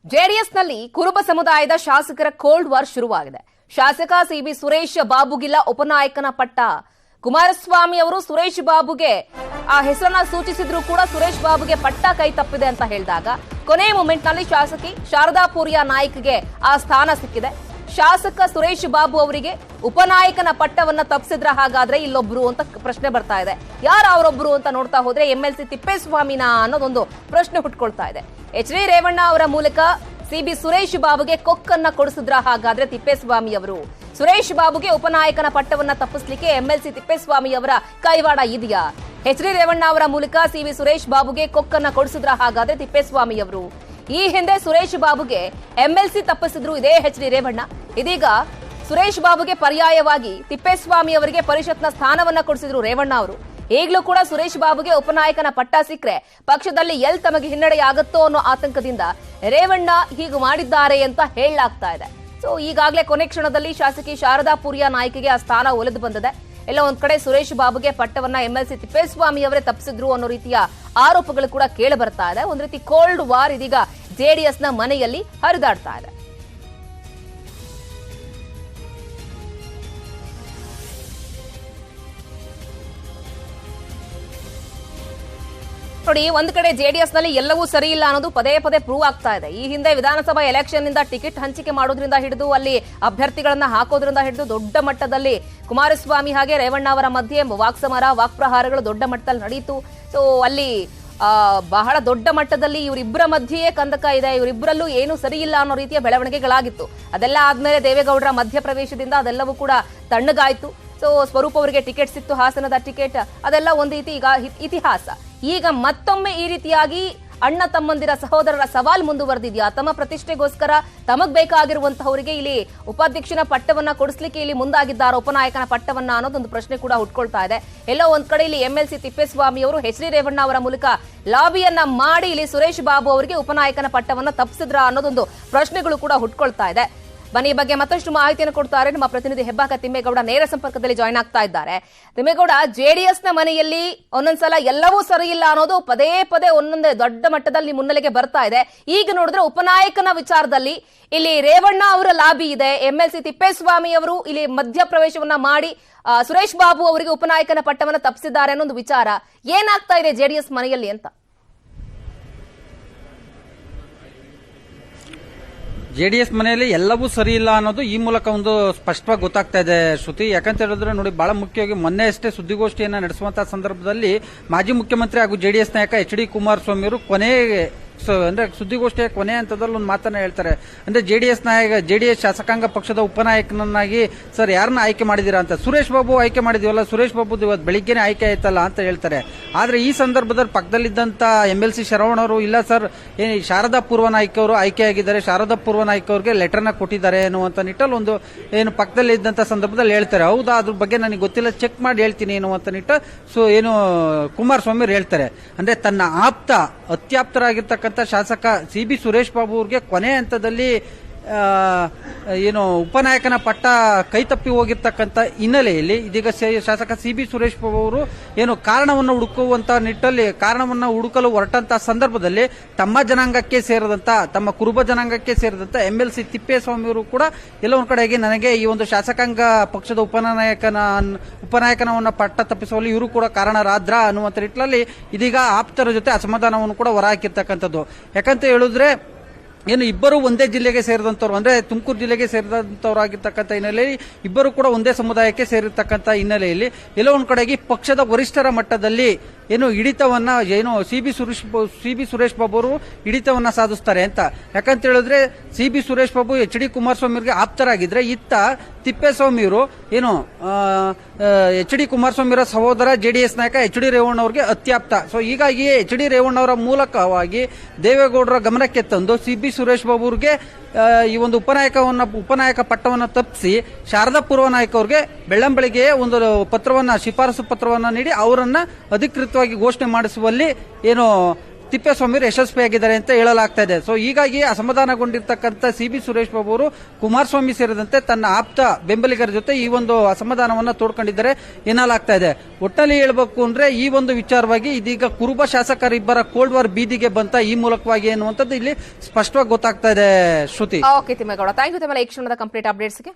ಜೆಡಿಎಸ್ನಲ್ಲಿ ಕುರುಬ ಸಮುದಾಯದ ಶಾಸಕರ ಕೋಲ್ಡ್ ವಾರ್ ಶುರುವಾಗಿದೆ. ಶಾಸಕ ಸಿಬಿ ಸುರೇಶ್ ಬಾಬುಗಿಲ್ಲ ಉಪನಾಯಕನ ಪಟ್ಟ. ಕುಮಾರಸ್ವಾಮಿ ಅವರು ಸುರೇಶ್ ಬಾಬುಗೆ ಆ ಹೆಸರನ್ನ ಸೂಚಿಸಿದ್ರು ಕೂಡ ಸುರೇಶ್ ಬಾಬುಗೆ ಪಟ್ಟ ಕೈ ತಪ್ಪಿದೆ ಅಂತ ಹೇಳಿದಾಗ ಕೊನೆ ಮೂಮೆಂಟ್ ನಲ್ಲಿ ಶಾಸಕಿ ಶಾರದಾ ಪೂರಿಯಾ ನಾಯ್ಕ್ಗೆ ಆ ಸ್ಥಾನ ಸಿಕ್ಕಿದೆ. ಶಾಸಕ ಸುರೇಶ್ ಬಾಬು ಅವರಿಗೆ ಉಪನಾಯಕನ ಪಟ್ಟವನ್ನ ತಪ್ಪಿಸಿದ್ರ ಹಾಗಾದ್ರೆ ಇಲ್ಲೊಬ್ರು ಅಂತ ಪ್ರಶ್ನೆ ಬರ್ತಾ ಇದೆ. ಯಾರು ಅವರೊಬ್ರು ಅಂತ ನೋಡ್ತಾ ಹೋದ್ರೆ ಎಂಎಲ್ಸಿ ತಿಪ್ಪೇಸ್ವಾಮಿನ ಅನ್ನೋದೊಂದು ಪ್ರಶ್ನೆ ಹುಟ್ಕೊಳ್ತಾ ಇದೆ. ಎಚ್ ಡಿ ರೇವಣ್ಣ ಅವರ ಮೂಲಕ ಸಿಬಿ ಸುರೇಶ್ ಬಾಬುಗೆ ಕೊಕ್ಕನ್ನ ಕೊಡಿಸಿದ್ರ ಹಾಗಾದ್ರೆ ತಿಪ್ಪೇಸ್ವಾಮಿ ಅವರು. ಸುರೇಶ್ ಬಾಬುಗೆ ಉಪನಾಯಕನ ಪಟ್ಟವನ್ನ ತಪ್ಪಿಸ್ಲಿಕ್ಕೆ ಎಂಎಲ್ಸಿ ತಿಪ್ಪೇಸ್ವಾಮಿ ಅವರ ಕೈವಾಡ ಇದೆಯಾ? ಎಚ್ ಡಿ ರೇವಣ್ಣ ಅವರ ಮೂಲಕ ಸಿಬಿ ಸುರೇಶ್ ಬಾಬುಗೆ ಕೊಕ್ಕನ್ನ ಕೊಡಿಸಿದ್ರ ಹಾಗಾದ್ರೆ ತಿಪ್ಪೇಸ್ವಾಮಿ ಅವರು. ಈ ಹಿಂದೆ ಸುರೇಶ್ ಬಾಬುಗೆ ಎಂಎಲ್ಸಿ ತಪ್ಪಿಸಿದ್ರು ಇದೇ ಎಚ್ ಡಿ ರೇವಣ್ಣ. ಇದೀಗ ಸುರೇಶ್ ಬಾಬುಗೆ ಪರ್ಯಾಯವಾಗಿ ತಿಪ್ಪೇಸ್ವಾಮಿ ಅವರಿಗೆ ಪರಿಷತ್ನ ಸ್ಥಾನವನ್ನ ಕೊಡಿಸಿದ್ರು ರೇವಣ್ಣ ಅವರು. ಈಗಲೂ ಕೂಡ ಸುರೇಶ್ ಬಾಬುಗೆ ಉಪನಾಯಕನ ಪಟ್ಟ ಸಿಕ್ಕರೆ ಪಕ್ಷದಲ್ಲಿ ತಮಗೆ ಹಿನ್ನಡೆಯಾಗುತ್ತೋ ಅನ್ನೋ ಆತಂಕದಿಂದ ರೇವಣ್ಣ ಹೀಗೆ ಮಾಡಿದ್ದಾರೆ ಅಂತ ಹೇಳಲಾಗ್ತಾ ಇದೆ. ಸೊ ಈಗಾಗಲೇ ಕೊನೆ ಕ್ಷಣದಲ್ಲಿ ಶಾಸಕಿ ಶಾರದಾ ಪೂರಿಯಾ ನಾಯ್ಕಿಗೆ ಆ ಸ್ಥಾನ ಒಲಿದು ಬಂದಿದೆ. ಎಲ್ಲ ಒಂದ್ ಕಡೆ ಸುರೇಶ್ ಬಾಬುಗೆ ಪಟ್ಟವನ್ನ ಎಂಎಲ್ಸಿ ತಿಪ್ಪೇಸ್ವಾಮಿ ಅವರೇ ತಪ್ಪಿಸಿದ್ರು ಅನ್ನೋ ರೀತಿಯ ಆರೋಪಗಳು ಕೂಡ ಕೇಳಿ ಬರ್ತಾ ಇದೆ. ಒಂದ್ ರೀತಿ ಕೋಲ್ಡ್ ವಾರ್ ಇದೀಗ ಜೆಡಿಎಸ್ನ ಮನೆಯಲ್ಲಿ ಹರಿದಾಡ್ತಾ ಇದೆ. ನೋಡಿ, ಒಂದ್ ಕಡೆ ಜೆಡಿಎಸ್ ನಲ್ಲಿ ಎಲ್ಲವೂ ಸರಿ ಇಲ್ಲ ಅನ್ನೋದು ಪದೇ ಪದೇ ಪ್ರೂವ್ ಆಗ್ತಾ ಇದೆ. ಈ ಹಿಂದೆ ವಿಧಾನಸಭಾ ಎಲೆಕ್ಷನ್ ನಿಂದ ಟಿಕೆಟ್ ಹಂಚಿಕೆ ಮಾಡೋದ್ರಿಂದ ಹಿಡಿದು ಅಲ್ಲಿ ಅಭ್ಯರ್ಥಿಗಳನ್ನ ಹಾಕೋದ್ರಿಂದ ಹಿಡಿದು ದೊಡ್ಡ ಮಟ್ಟದಲ್ಲಿ ಕುಮಾರಸ್ವಾಮಿ ಹಾಗೆ ರೇವಣ್ಣ ಅವರ ಮಧ್ಯೆ ವಾಕ್ಸಮರ ವಾಕ್ಪ್ರಹಾರಗಳು ದೊಡ್ಡ ಮಟ್ಟದಲ್ಲಿ ನಡೆಯಿತು. ಸೊ ಅಲ್ಲಿ ಬಹಳ ದೊಡ್ಡ ಮಟ್ಟದಲ್ಲಿ ಇವರಿಬ್ಬರ ಮಧ್ಯೆಯೇ ಕಂದಕ ಇದೆ, ಇವರಿಬ್ಬರಲ್ಲೂ ಏನು ಸರಿ ಇಲ್ಲ ಅನ್ನೋ ರೀತಿಯ ಬೆಳವಣಿಗೆಗಳಾಗಿತ್ತು. ಅದೆಲ್ಲ ಆದ್ಮೇಲೆ ದೇವೇಗೌಡರ ಮಧ್ಯಪ್ರವೇಶದಿಂದ ಅದೆಲ್ಲವೂ ಕೂಡ ತಣ್ಣಗಾಯ್ತು. ಸೊ ಸ್ವರೂಪ್ ಅವರಿಗೆ ಟಿಕೆಟ್ ಸಿಕ್ತು, ಹಾಸನದ ಟಿಕೆಟ್. ಅದೆಲ್ಲ ಒಂದು ರೀತಿ ಈಗ ಇತಿಹಾಸ. ಈಗ ಮತ್ತೊಮ್ಮೆ ಈ ರೀತಿಯಾಗಿ ಅಣ್ಣ ತಮ್ಮಂದಿರ ಸಹೋದರರ ಸವಾಲ್ ಮುಂದುವರೆದಿದ್ಯಾ? ತಮ್ಮ ಪ್ರತಿಷ್ಠೆಗೋಸ್ಕರ ತಮಗ್ ಬೇಕಾಗಿರುವಂತಹವರಿಗೆ ಇಲ್ಲಿ ಉಪಾಧ್ಯಕ್ಷನ ಪಟ್ಟವನ್ನ ಕೊಡಿಸ್ಲಿಕ್ಕೆ ಇಲ್ಲಿ ಮುಂದಾಗಿದ್ದಾರೆ, ಉಪನಾಯಕನ ಪಟ್ಟವನ್ನ ಅನ್ನೋದೊಂದು ಪ್ರಶ್ನೆ ಕೂಡ ಹುಟ್ಕೊಳ್ತಾ ಇದೆ. ಎಲ್ಲೋ ಒಂದ್ ಕಡೆ ಇಲ್ಲಿ ಎಂಎಲ್ಸಿ ತಿಪ್ಪೇಸ್ವಾಮಿ ಅವರು ಎಚ್ ಡಿ ರೇವಣ್ಣ ಅವರ ಮೂಲಕ ಲಾಬಿಯನ್ನ ಮಾಡಿ ಇಲ್ಲಿ ಸುರೇಶ್ ಬಾಬು ಅವರಿಗೆ ಉಪನಾಯಕನ ಪಟ್ಟವನ್ನ ತಪ್ಪಿಸಿದ್ರ ಅನ್ನೋದೊಂದು ಪ್ರಶ್ನೆಗಳು ಕೂಡ ಹುಟ್ಕೊಳ್ತಾ ಇದೆ. ಬನ್ನಿ, ಈ ಬಗ್ಗೆ ಮತ್ತಷ್ಟು ಮಾಹಿತಿಯನ್ನು ಕೊಡ್ತಾರೆ ನಮ್ಮ ಪ್ರತಿನಿಧಿ ಹೆಬ್ಬಾಕ ತಿಮ್ಮೇಗೌಡ ನೇರ ಸಂಪರ್ಕದಲ್ಲಿ ಜಾಯ್ನ್ ಆಗ್ತಾ ಇದ್ದಾರೆ. ತಿಮ್ಮೇಗೌಡ, ಜೆಡಿಎಸ್ ನ ಮನೆಯಲ್ಲಿ ಒಂದೊಂದ್ಸಲ ಎಲ್ಲವೂ ಸರಿ ಇಲ್ಲ ಅನ್ನೋದು ಪದೇ ಪದೇ ಒಂದೊಂದೇ ದೊಡ್ಡ ಮಟ್ಟದಲ್ಲಿ ಮುನ್ನೆಲೆಗೆ ಬರ್ತಾ ಇದೆ. ಈಗ ನೋಡಿದ್ರೆ ಉಪನಾಯಕನ ವಿಚಾರದಲ್ಲಿ ಇಲ್ಲಿ ರೇವಣ್ಣ ಅವರ ಲಾಬಿ ಇದೆ, ಎಂಎಲ್ಸಿ ತಿಪ್ಪೇಸ್ವಾಮಿ ಅವರು ಇಲ್ಲಿ ಮಧ್ಯಪ್ರವೇಶವನ್ನ ಮಾಡಿ ಸುರೇಶ್ ಬಾಬು ಅವರಿಗೆ ಉಪನಾಯಕನ ಪಟ್ಟವನ್ನ ತಪ್ಪಿಸಿದ್ದಾರೆ ಅನ್ನೋ ಒಂದು ವಿಚಾರ. ಏನಾಗ್ತಾ ಇದೆ ಜೆಡಿಎಸ್ ಮನೆಯಲ್ಲಿ ಅಂತ? ಜೆಡಿಎಸ್ ಮನೆಯಲ್ಲಿ ಎಲ್ಲವೂ ಸರಿ ಇಲ್ಲ ಅನ್ನೋದು ಈ ಮೂಲಕ ಒಂದು ಸ್ಪಷ್ಟವಾಗಿ ಗೊತ್ತಾಗ್ತಾ ಇದೆ ಶ್ರುತಿ. ಯಾಕಂತ ಹೇಳಿದ್ರೆ ನೋಡಿ, ಬಹಳ ಮುಖ್ಯವಾಗಿ ಮೊನ್ನೆ ಅಷ್ಟೇ ಸುದ್ದಿಗೋಷ್ಠಿಯನ್ನ ನಡೆಸುವಂತಹ ಸಂದರ್ಭದಲ್ಲಿ ಮಾಜಿ ಮುಖ್ಯಮಂತ್ರಿ ಹಾಗೂ ಜೆಡಿಎಸ್ ನಾಯಕ ಎಚ್ ಡಿ ಕುಮಾರಸ್ವಾಮಿ ಅವರು ಅಂದ್ರೆ ಸುದ್ದಿಗೋಷ್ಠಿಯ ಕೊನೆ ಹಂತದಲ್ಲಿ ಒಂದು ಮಾತನ್ನ ಹೇಳ್ತಾರೆ. ಅಂದ್ರೆ ಜೆಡಿಎಸ್ ಶಾಸಕಾಂಗ ಪಕ್ಷದ ಉಪನಾಯಕನನ್ನಾಗಿ ಸರ್ ಯಾರನ್ನ ಆಯ್ಕೆ ಮಾಡಿದೀರಾ ಅಂತ. ಸುರೇಶ್ ಬಾಬು ಆಯ್ಕೆ ಮಾಡಿದೀವಲ್ಲ, ಸುರೇಶ್ ಬಾಬು ಇವತ್ತು ಬೆಳಿಗ್ಗೆನೆ ಆಯ್ಕೆ ಆಯ್ತಲ್ಲ ಅಂತ ಹೇಳ್ತಾರೆ. ಆದ್ರೆ ಈ ಸಂದರ್ಭದಲ್ಲಿ ಪಕ್ಕದಲ್ಲಿದ್ದಂತ ಎಂಎಲ್ಸಿ ಶರವಣ್ ಅವರು, ಇಲ್ಲ ಸರ್ ಶಾರದಾ ಪೂರ್ವ ನಾಯ್ಕ ಅವರು ಆಯ್ಕೆಯಾಗಿದ್ದಾರೆ, ಶಾರದಾ ಪೂರ್ವ ನಾಯ್ಕ ಅವರಿಗೆ ಲೆಟರ್ನ ಕೊಟ್ಟಿದ್ದಾರೆ ಅನ್ನುವಂತ ನಿಟ್ಟಲ್ಲಿ ಒಂದು ಏನು ಪಕ್ಕದಲ್ಲಿ ಇದ್ದಂತ ಸಂದರ್ಭದಲ್ಲಿ ಹೇಳ್ತಾರೆ. ಹೌದಾ, ಅದ್ರ ಬಗ್ಗೆ ನನಗೆ ಗೊತ್ತಿಲ್ಲ, ಚೆಕ್ ಮಾಡಿ ಹೇಳ್ತೀನಿ ಎನ್ನುವಂತ ನಿಟ್ಟ ಕುಮಾರಸ್ವಾಮಿ ಅವರು ಹೇಳ್ತಾರೆ. ಅಂದ್ರೆ ತನ್ನ ಅತ್ಯಾಪ್ತರಾಗಿರ್ತಕ್ಕಂಥ ಶಾಸಕ ಸಿಬಿ ಸುರೇಶ್ ಬಾಬು ಅವರಿಗೆ ಕೊನೆ ಹಂತದಲ್ಲಿ ಉಪನಾಯಕನ ಪಟ್ಟ ಕೈ ತಪ್ಪಿ ಹೋಗಿರ್ತಕ್ಕಂಥ ಹಿನ್ನೆಲೆಯಲ್ಲಿ ಇದೀಗ ಶಾಸಕ ಸಿಬಿ ಸುರೇಶ್ ಬಾಬು ಅವರು ಕಾರಣವನ್ನು ಹುಡುಕುವಂತ ನಿಟ್ಟಲ್ಲಿ ಕಾರಣವನ್ನು ಹುಡುಕಲು ಹೊರಟಂತಹ ಸಂದರ್ಭದಲ್ಲಿ ತಮ್ಮ ಜನಾಂಗಕ್ಕೆ ಸೇರಿದಂತ, ತಮ್ಮ ಕುರುಬ ಜನಾಂಗಕ್ಕೆ ಸೇರಿದಂತ ಎಂಎಲ್ಸಿ ತಿಪ್ಪೇಸ್ವಾಮಿ ಅವರು ಕೂಡ ಎಲ್ಲ ಒಂದ್ ಕಡೆಗೆ ನನಗೆ ಈ ಒಂದು ಶಾಸಕಾಂಗ ಪಕ್ಷದ ಉಪನಾಯಕನವನ್ನ ಪಟ್ಟ ತಪ್ಪಿಸುವಲ್ಲಿ ಇವರು ಕೂಡ ಕಾರಣರಾದ್ರ ಅನ್ನುವಂತ ನಿಟ್ಟಿನಲ್ಲಿ ಇದೀಗ ಆಪ್ತರ ಜೊತೆ ಅಸಮಾಧಾನವನ್ನು ಕೂಡ ಹೊರಹಾಕಿರ್ತಕ್ಕಂಥದ್ದು. ಯಾಕಂತ ಹೇಳಿದ್ರೆ ಇಬ್ಬರು ಒಂದೇ ಜಿಲ್ಲೆಗೆ ಸೇರಿದಂತವ್ರು, ಅಂದ್ರೆ ತುಮಕೂರು ಜಿಲ್ಲೆಗೆ ಸೇರಿದಂತವರಾಗಿರ್ತಕ್ಕಂಥ ಹಿನ್ನೆಲೆಯಲ್ಲಿ ಇಬ್ಬರು ಕೂಡ ಒಂದೇ ಸಮುದಾಯಕ್ಕೆ ಸೇರಿರ್ತಕ್ಕಂಥ ಹಿನ್ನೆಲೆಯಲ್ಲಿ ಎಲ್ಲೋ ಒಂದ್ ಕಡೆಗೆ ಪಕ್ಷದ ವರಿಷ್ಠರ ಮಟ್ಟದಲ್ಲಿ ಹಿಡಿತವನ್ನ ಸಿಬಿ ಸುರೇಶ್ ಬಾಬು ಅವರು ಹಿಡಿತವನ್ನ ಸಾಧಿಸ್ತಾರೆ ಅಂತ. ಯಾಕಂತ ಹೇಳಿದ್ರೆ C B Suresh Babu H D Kumaraswamy ಅವರಿಗೆ ಆಪ್ತರಾಗಿದ್ರೆ, ಇತ್ತ ತಿಪ್ಪೇಸ್ವಾಮಿ ಅವರು ಎಚ್ ಡಿ ಕುಮಾರಸ್ವಾಮಿ ಅವರ ಸಹೋದರ ಜೆಡಿಎಸ್ ನಾಯಕ ಎಚ್ ಡಿ ರೇವಣ್ಣ ಅವರಿಗೆ ಅತ್ಯಾಪ್ತ. ಸೊ ಹೀಗಾಗಿ ಎಚ್ ಡಿ ರೇವಣ್ಣ ಅವರ ಮೂಲಕವಾಗಿ ದೇವೇಗೌಡರ ಗಮನಕ್ಕೆ ತಂದು ಸಿಬಿ ಸುರೇಶ್ ಬಾಬು ಅವರಿಗೆ ಈ ಒಂದು ಉಪನಾಯಕ ಪಟ್ಟವನ್ನು ತಪ್ಪಿಸಿ ಶಾರದಾ ಪೂರ್ವ ನಾಯ್ಕ ಅವರಿಗೆ ಬೆಳ್ಳಂಬೆಳಿಗ್ಗೆ ಒಂದು ಶಿಫಾರಸು ಪತ್ರವನ್ನ ನೀಡಿ ಅವರನ್ನ ಅಧಿಕೃತವಾಗಿ ಘೋಷಣೆ ಮಾಡಿಸುವಲ್ಲಿ ತಿಪ್ಪೇಸ್ವಾಮಿ ಅವರು ಯಶಸ್ವಿಯಾಗಿದ್ದಾರೆ ಅಂತ ಹೇಳಲಾಗ್ತಾ ಇದೆ. ಸೊ ಹೀಗಾಗಿ ಅಸಮಾಧಾನಗೊಂಡಿರ್ತಕ್ಕಂಥ CB ಸುರೇಶ್ ಬಾಬು ಅವರು ಕುಮಾರಸ್ವಾಮಿ ಸೇರಿದಂತೆ ತನ್ನ ಆಪ್ತ ಬೆಂಬಲಿಗರ ಜೊತೆ ಈ ಒಂದು ಅಸಮಾಧಾನವನ್ನ ತೋಡ್ಕೊಂಡಿದ್ದಾರೆ ಎನ್ನಲಾಗ್ತಾ ಇದೆ. ಒಟ್ಟಲ್ಲಿ ಹೇಳ್ಬೇಕು ಅಂದ್ರೆ ಈ ಒಂದು ವಿಚಾರವಾಗಿ ಇದೀಗ ಕುರುಬ ಶಾಸಕರಿಬ್ಬರ ಕೋಲ್ಡ್ ವಾರ್ ಬೀದಿಗೆ ಬಂತ ಈ ಮೂಲಕವಾಗಿ ಎನ್ನುವಂಥದ್ದು ಇಲ್ಲಿ ಸ್ಪಷ್ಟವಾಗಿ ಗೊತ್ತಾಗ್ತಾ ಇದೆ. Shruthi. Okay Thimmegowda, thank you. ಈ ಕ್ಷಣದ ಕಂಪ್ಲೀಟ್ ಅಪ್ಡೇಟ್ಸ್ಗೆ